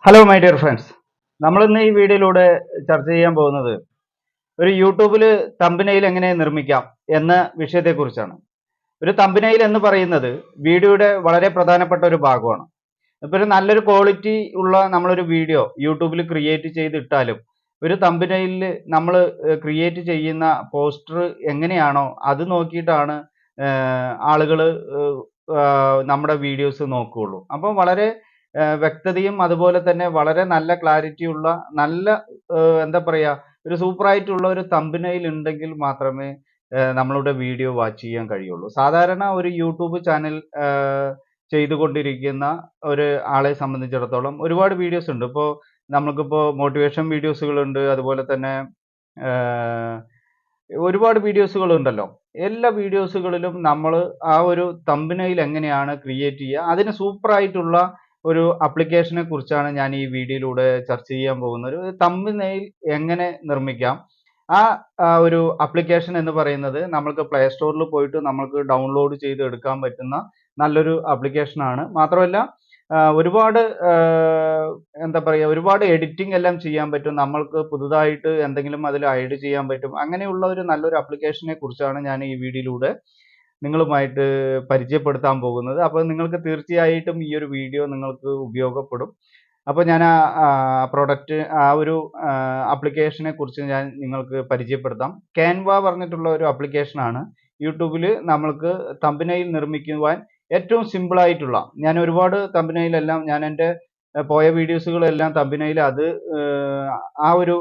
Hello my dear friends, നമ്മളിന്ന് ഈ വീഡിയോയിലൂടെ ചർച്ച ചെയ്യാൻ പോകുന്നത് ഒരു യൂട്യൂബിൽ തമ്പനയിൽ എങ്ങനെ നിർമ്മിക്കാം എന്ന വിഷയത്തെക്കുറിച്ചാണ്. ഒരു തമ്പനയിൽ എന്ന് പറയുന്നത് വീഡിയോയുടെ വളരെ പ്രധാനപ്പെട്ട ഒരു ഭാഗമാണ്. ഇപ്പോൾ ഒരു നല്ലൊരു ക്വാളിറ്റി ഉള്ള നമ്മളൊരു വീഡിയോ യൂട്യൂബിൽ ക്രിയേറ്റ് ചെയ്തിട്ടാലും ഒരു തമ്പനയിൽ നമ്മൾ ക്രിയേറ്റ് ചെയ്യുന്ന പോസ്റ്റർ എങ്ങനെയാണോ അത് നോക്കിയിട്ടാണ് ആളുകൾ നമ്മുടെ വീഡിയോസ് നോക്കുകയുള്ളൂ. അപ്പം വളരെ വ്യക്തതയും അതുപോലെ തന്നെ വളരെ നല്ല ക്ലാരിറ്റിയുള്ള നല്ല എന്താ പറയുക, ഒരു സൂപ്പറായിട്ടുള്ള ഒരു തമ്പനയിൽ ഉണ്ടെങ്കിൽ മാത്രമേ നമ്മളുടെ വീഡിയോ വാച്ച് ചെയ്യാൻ കഴിയുള്ളൂ. സാധാരണ ഒരു യൂട്യൂബ് ചാനൽ ചെയ്തുകൊണ്ടിരിക്കുന്ന ഒരു ആളെ സംബന്ധിച്ചിടത്തോളം ഒരുപാട് വീഡിയോസ് ഉണ്ട്. ഇപ്പോൾ നമുക്കിപ്പോൾ മോട്ടിവേഷൻ വീഡിയോസുകളുണ്ട്, അതുപോലെ തന്നെ ഒരുപാട് വീഡിയോസുകൾ ഉണ്ടല്ലോ. എല്ലാ വീഡിയോസുകളിലും നമ്മൾ ആ ഒരു തമ്പനയിൽ എങ്ങനെയാണ് ക്രിയേറ്റ് ചെയ്യുക, അതിന് സൂപ്പറായിട്ടുള്ള ഒരു ആപ്ലിക്കേഷനെ കുറിച്ചാണ് ഞാൻ ഈ വീഡിയോയിലൂടെ ചർച്ച ചെയ്യാൻ പോകുന്നത്. ഒരു തമ്പനെയിൽ എങ്ങനെ നിർമ്മിക്കാം. ആ ഒരു ആപ്ലിക്കേഷൻ എന്ന് പറയുന്നത് നമ്മൾക്ക് പ്ലേ സ്റ്റോറിൽ പോയിട്ട് നമുക്ക് ഡൗൺലോഡ് ചെയ്ത് എടുക്കാൻ പറ്റുന്ന നല്ലൊരു ആപ്ലിക്കേഷനാണ്. മാത്രമല്ല ഒരുപാട് എന്താ പറയുക, ഒരുപാട് എഡിറ്റിംഗ് എല്ലാം ചെയ്യാൻ പറ്റും. നമ്മൾക്ക് പുതുതായിട്ട് എന്തെങ്കിലും അതിൽ ആഡ് ചെയ്യാൻ പറ്റും. അങ്ങനെയുള്ള ഒരു നല്ലൊരു ആപ്ലിക്കേഷനെ കുറിച്ചാണ് ഞാൻ ഈ വീഡിയോയിലൂടെ നിങ്ങളുമായിട്ട് പരിചയപ്പെടുത്താൻ പോകുന്നത്. അപ്പോൾ നിങ്ങൾക്ക് തീർച്ചയായിട്ടും ഈ ഒരു വീഡിയോ നിങ്ങൾക്ക് ഉപയോഗപ്പെടും. അപ്പോൾ ഞാൻ പ്രൊഡക്റ്റ് ആ ഒരു ആപ്ലിക്കേഷനെ കുറിച്ച് ഞാൻ നിങ്ങൾക്ക് പരിചയപ്പെടുത്താം. ക്യാൻവ പറഞ്ഞിട്ടുള്ള ഒരു ആപ്ലിക്കേഷനാണ്. യൂട്യൂബിൽ നമ്മൾക്ക് തമ്പനെയിൽ നിർമ്മിക്കുവാൻ ഏറ്റവും സിമ്പിൾ ആയിട്ടുള്ള, ഞാൻ ഒരുപാട് തമ്പനെയിലെല്ലാം ഞാൻ എൻ്റെ പോയ വീഡിയോസുകളെല്ലാം തമ്പനെയിൽ അത് ആ ഒരു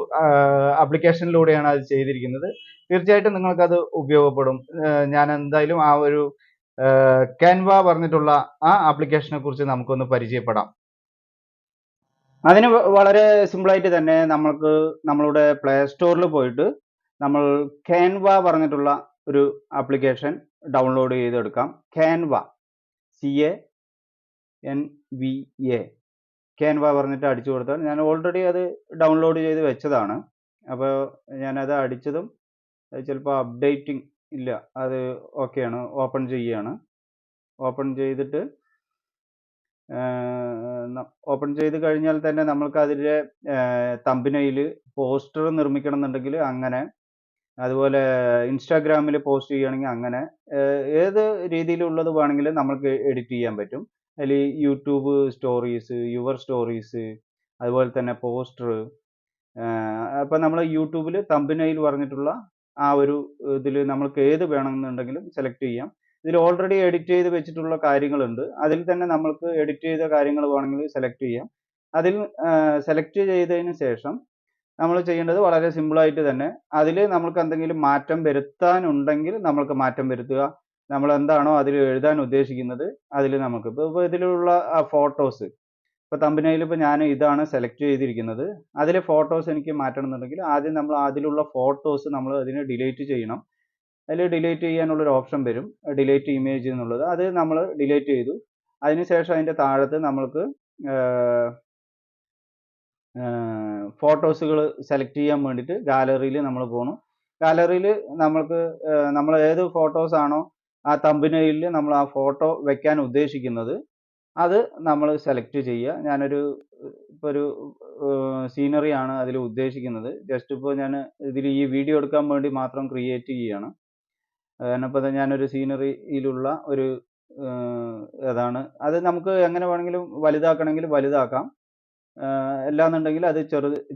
ആപ്ലിക്കേഷനിലൂടെയാണ് അത് ചെയ്തിരിക്കുന്നത്. തീർച്ചയായിട്ടും നിങ്ങൾക്കത് ഉപയോഗപ്പെടും. ഞാൻ എന്തായാലും ആ ഒരു ക്യാൻവ പറഞ്ഞിട്ടുള്ള ആ ആപ്ലിക്കേഷനെ കുറിച്ച് നമുക്കൊന്ന് പരിചയപ്പെടാം. അതിന് വളരെ സിമ്പിളായിട്ട് തന്നെ നമ്മൾക്ക് നമ്മളുടെ പ്ലേ സ്റ്റോറിൽ പോയിട്ട് നമ്മൾ ക്യാൻവ പറഞ്ഞിട്ടുള്ള ഒരു ആപ്ലിക്കേഷൻ ഡൗൺലോഡ് ചെയ്തെടുക്കാം. ക്യാൻവ, CANVA, ക്യാൻവ പറഞ്ഞിട്ട് അടിച്ചു കൊടുത്താൽ, ഞാൻ ഓൾറെഡി അത് ഡൗൺലോഡ് ചെയ്ത് വെച്ചതാണ്. അപ്പോൾ ഞാനത് അടിച്ചതും ചിലപ്പോൾ അപ്ഡേറ്റിംഗ് ഇല്ല, അത് ഓക്കെയാണ്. ഓപ്പൺ ചെയ്യുകയാണ്. ഓപ്പൺ ചെയ്തിട്ട് ഓപ്പൺ ചെയ്ത് കഴിഞ്ഞാൽ തന്നെ നമ്മൾക്ക് അതിൻ്റെ തമ്പനയിൽ പോസ്റ്റർ നിർമ്മിക്കണം എന്നുണ്ടെങ്കിൽ അങ്ങനെ, അതുപോലെ ഇൻസ്റ്റാഗ്രാമിൽ പോസ്റ്റ് ചെയ്യുകയാണെങ്കിൽ അങ്ങനെ, ഏത് രീതിയിലുള്ളത് വേണമെങ്കിലും നമുക്ക് എഡിറ്റ് ചെയ്യാൻ പറ്റും. അതിൽ യൂട്യൂബ് സ്റ്റോറീസ്, യുവർ സ്റ്റോറീസ്, അതുപോലെ തന്നെ പോസ്റ്റർ. അപ്പം നമ്മൾ യൂട്യൂബിൽ തമ്പനയിൽ പറഞ്ഞിട്ടുള്ള ആ ഒരു ഇതിൽ നമ്മൾക്ക് ഏത് വേണമെന്നുണ്ടെങ്കിലും സെലക്ട് ചെയ്യാം. ഇതിൽ ഓൾറെഡി എഡിറ്റ് ചെയ്ത് വെച്ചിട്ടുള്ള കാര്യങ്ങളുണ്ട്. അതിൽ തന്നെ നമ്മൾക്ക് എഡിറ്റ് ചെയ്ത കാര്യങ്ങൾ വേണമെങ്കിൽ സെലക്ട് ചെയ്യാം. അതിൽ സെലക്ട് ചെയ്തതിന് ശേഷം നമ്മൾ ചെയ്യേണ്ടത് വളരെ സിമ്പിളായിട്ട് തന്നെ, അതിൽ നമ്മൾക്ക് എന്തെങ്കിലും മാറ്റം വരുത്താനുണ്ടെങ്കിൽ നമ്മൾക്ക് മാറ്റം വരുത്തുക. നമ്മൾ എന്താണോ അതിൽ എഴുതാൻ ഉദ്ദേശിക്കുന്നത് അതിൽ നമുക്ക് ഇപ്പോൾ ഇതിലുള്ള ഫോട്ടോസ്, ഇപ്പോൾ തമ്പനയിൽ ഇപ്പോൾ ഞാൻ ഇതാണ് സെലക്ട് ചെയ്തിരിക്കുന്നത്. അതിലെ ഫോട്ടോസ് എനിക്ക് മാറ്റണം എന്നുണ്ടെങ്കിൽ ആദ്യം നമ്മൾ അതിലുള്ള ഫോട്ടോസ് നമ്മൾ അതിനെ ഡിലീറ്റ് ചെയ്യണം. അതിൽ ഡിലീറ്റ് ചെയ്യാനുള്ളൊരു ഓപ്ഷൻ വരും, ഡിലീറ്റ് ഇമേജ് എന്നുള്ളത്. അത് നമ്മൾ ഡിലീറ്റ് ചെയ്തു. അതിനുശേഷം അതിൻ്റെ താഴത്ത് നമ്മൾക്ക് ഫോട്ടോസുകൾ സെലക്ട് ചെയ്യാൻ വേണ്ടിയിട്ട് ഗാലറിയിൽ നമ്മൾ പോകണം. ഗാലറിയിൽ നമ്മൾക്ക് നമ്മൾ ഏത് ഫോട്ടോസ് ആണോ ആ തമ്പനയിൽ നമ്മൾ ആ ഫോട്ടോ വെക്കാൻ ഉദ്ദേശിക്കുന്നത് അത് നമ്മൾ സെലക്ട് ചെയ്യുക. ഞാനൊരു ഇപ്പോൾ ഒരു സീനറി ആണ് അതിൽ ഉദ്ദേശിക്കുന്നത്. ജസ്റ്റ് ഇപ്പോൾ ഞാൻ ഇതിൽ ഈ വീഡിയോ എടുക്കാൻ വേണ്ടി മാത്രം ക്രിയേറ്റ് ചെയ്യുകയാണ്. കാരണം ഇപ്പോൾ ഞാനൊരു സീനറിയിലുള്ള ഒരു അതാണ്. അത് നമുക്ക് എങ്ങനെ വേണമെങ്കിലും വലുതാക്കണമെങ്കിൽ വലുതാക്കാം. അല്ലാന്നുണ്ടെങ്കിൽ അത്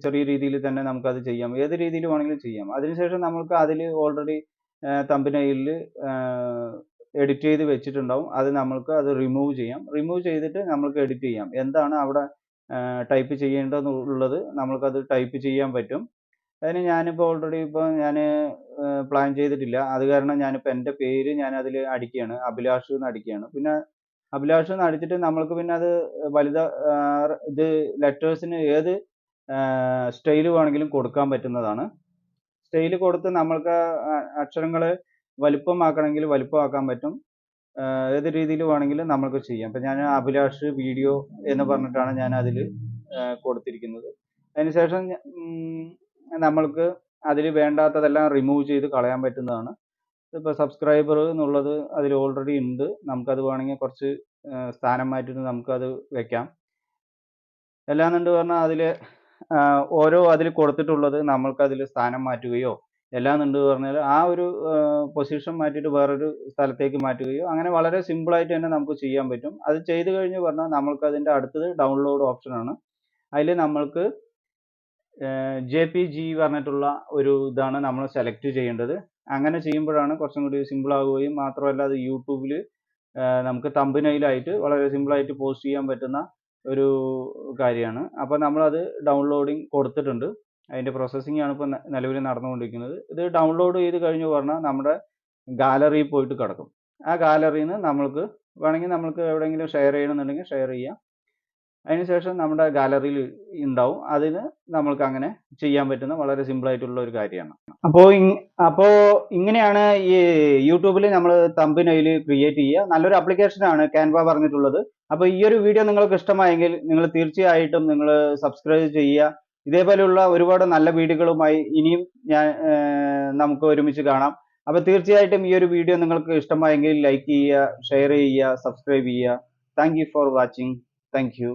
ചെറിയ രീതിയിൽ തന്നെ നമുക്കത് ചെയ്യാം. ഏത് രീതിയിൽ വേണമെങ്കിലും ചെയ്യാം. അതിനുശേഷം നമുക്ക് അതിൽ ഓൾറെഡി തമ്പനയിലിൽ എഡിറ്റ് ചെയ്ത് വെച്ചിട്ടുണ്ടാവും. അത് നമ്മൾക്ക് അത് റിമൂവ് ചെയ്യാം. റിമൂവ് ചെയ്തിട്ട് നമുക്ക് എഡിറ്റ് ചെയ്യാം. എന്താണ് അവിടെ ടൈപ്പ് ചെയ്യേണ്ടതെന്നുള്ളത് നമ്മൾക്കത് ടൈപ്പ് ചെയ്യാൻ പറ്റും. അതിന് ഞാനിപ്പോൾ ഓൾറെഡി ഇപ്പോൾ ഞാൻ പ്ലാൻ ചെയ്തിട്ടില്ല. അത് കാരണം ഞാനിപ്പോൾ എൻ്റെ പേര് ഞാൻ അതിൽ അടിക്കുകയാണ്, അഭിലാഷ് എന്ന് അടിക്കുകയാണ്. പിന്നെ അഭിലാഷ് എന്ന് അടിച്ചിട്ട് നമ്മൾക്ക് പിന്നെ അത് ഇത് ലെറ്റേഴ്സിന് ഏത് സ്റ്റൈൽ വേണമെങ്കിലും കൊടുക്കാൻ പറ്റുന്നതാണ്. സ്റ്റൈൽ കൊടുത്ത് നമ്മൾക്ക് അക്ഷരങ്ങൾ വലിപ്പമാക്കണമെങ്കിൽ വലിപ്പമാക്കാൻ പറ്റും. ഏത് രീതിയിൽ വേണമെങ്കിലും നമുക്ക് ചെയ്യാം. ഇപ്പം ഞാൻ അഭിലാഷ് വീഡിയോ എന്ന് പറഞ്ഞിട്ടാണ് ഞാൻ അതിൽ കൊടുത്തിരിക്കുന്നത്. അതിനുശേഷം നമ്മൾക്ക് അതിൽ വേണ്ടാത്തതെല്ലാം റിമൂവ് ചെയ്ത് കളയാൻ പറ്റുന്നതാണ്. ഇപ്പോൾ സബ്സ്ക്രൈബർ എന്നുള്ളത് അതിൽ ഓൾറെഡി ഉണ്ട്. നമുക്കത് വേണമെങ്കിൽ കുറച്ച് സ്ഥാനം മാറ്റിയിട്ട് നമുക്കത് വെക്കാം. എല്ലാന്നുണ്ട് പറഞ്ഞാൽ അതിൽ ഓരോ അതിൽ കൊടുത്തിട്ടുള്ളത് നമ്മൾക്കതിൽ സ്ഥാനം മാറ്റുകയോ, എല്ലാന്നുണ്ട് പറഞ്ഞാൽ ആ ഒരു പൊസിഷൻ മാറ്റിയിട്ട് വേറൊരു സ്ഥലത്തേക്ക് മാറ്റുകയോ, അങ്ങനെ വളരെ സിമ്പിളായിട്ട് തന്നെ നമുക്ക് ചെയ്യാൻ പറ്റും. അത് ചെയ്ത് കഴിഞ്ഞ് പറഞ്ഞാൽ നമ്മൾക്ക് അതിൻ്റെ അടുത്തത് ഡൗൺലോഡ് ഓപ്ഷനാണ്. അതിൽ നമ്മൾക്ക് JPG പറഞ്ഞിട്ടുള്ള ഒരു ഇതാണ് നമ്മൾ സെലക്ട് ചെയ്യേണ്ടത്. അങ്ങനെ ചെയ്യുമ്പോഴാണ് കുറച്ചും കൂടി സിമ്പിൾ ആവുകയും മാത്രമല്ല അത് യൂട്യൂബിൽ നമുക്ക് തമ്പനയിലായിട്ട് വളരെ സിമ്പിളായിട്ട് പോസ്റ്റ് ചെയ്യാൻ പറ്റുന്ന ഒരു കാര്യമാണ്. അപ്പോൾ നമ്മളത് ഡൗൺലോഡിങ് കൊടുത്തിട്ടുണ്ട്. അതിൻ്റെ പ്രോസസ്സിംഗ് ആണ് ഇപ്പോൾ നിലവിൽ നടന്നുകൊണ്ടിരിക്കുന്നത്. ഇത് ഡൗൺലോഡ് ചെയ്ത് കഴിഞ്ഞ് പറഞ്ഞാൽ നമ്മുടെ ഗാലറിയിൽ പോയിട്ട് കിടക്കും. ആ ഗാലറിയിൽ നിന്ന് നമ്മൾക്ക് വേണമെങ്കിൽ നമുക്ക് എവിടെയെങ്കിലും ഷെയർ ചെയ്യണമെന്നുണ്ടെങ്കിൽ ഷെയർ ചെയ്യാം. അതിനുശേഷം നമ്മുടെ ഗാലറിയിൽ ഉണ്ടാവും. അതിന് നമ്മൾക്ക് അങ്ങനെ ചെയ്യാൻ പറ്റുന്ന വളരെ സിമ്പിൾ ആയിട്ടുള്ള ഒരു കാര്യമാണ്. അപ്പോൾ ഇങ്ങനെയാണ് ഈ യൂട്യൂബിൽ നമ്മൾ തമ്പനയിൽ ക്രിയേറ്റ് ചെയ്യുക. നല്ലൊരു ആപ്ലിക്കേഷനാണ് ക്യാൻവ പറഞ്ഞിട്ടുള്ളത്. അപ്പോൾ ഈ ഒരു വീഡിയോ നിങ്ങൾക്ക് ഇഷ്ടമായെങ്കിൽ നിങ്ങൾ തീർച്ചയായിട്ടും നിങ്ങൾ സബ്സ്ക്രൈബ് ചെയ്യുക. ഇതേപോലെയുള്ള ഒരുപാട് നല്ല വീഡിയോകളുമായി ഇനിയും നമുക്ക് ഒരുമിച്ച് കാണാം. അപ്പോൾ തീർച്ചയായിട്ടും ഈ ഒരു വീഡിയോ നിങ്ങൾക്ക് ഇഷ്ടമായെങ്കിൽ ലൈക്ക് ചെയ്യുക, ഷെയർ ചെയ്യുക, സബ്സ്ക്രൈബ് ചെയ്യുക. Thank you for watching. Thank you.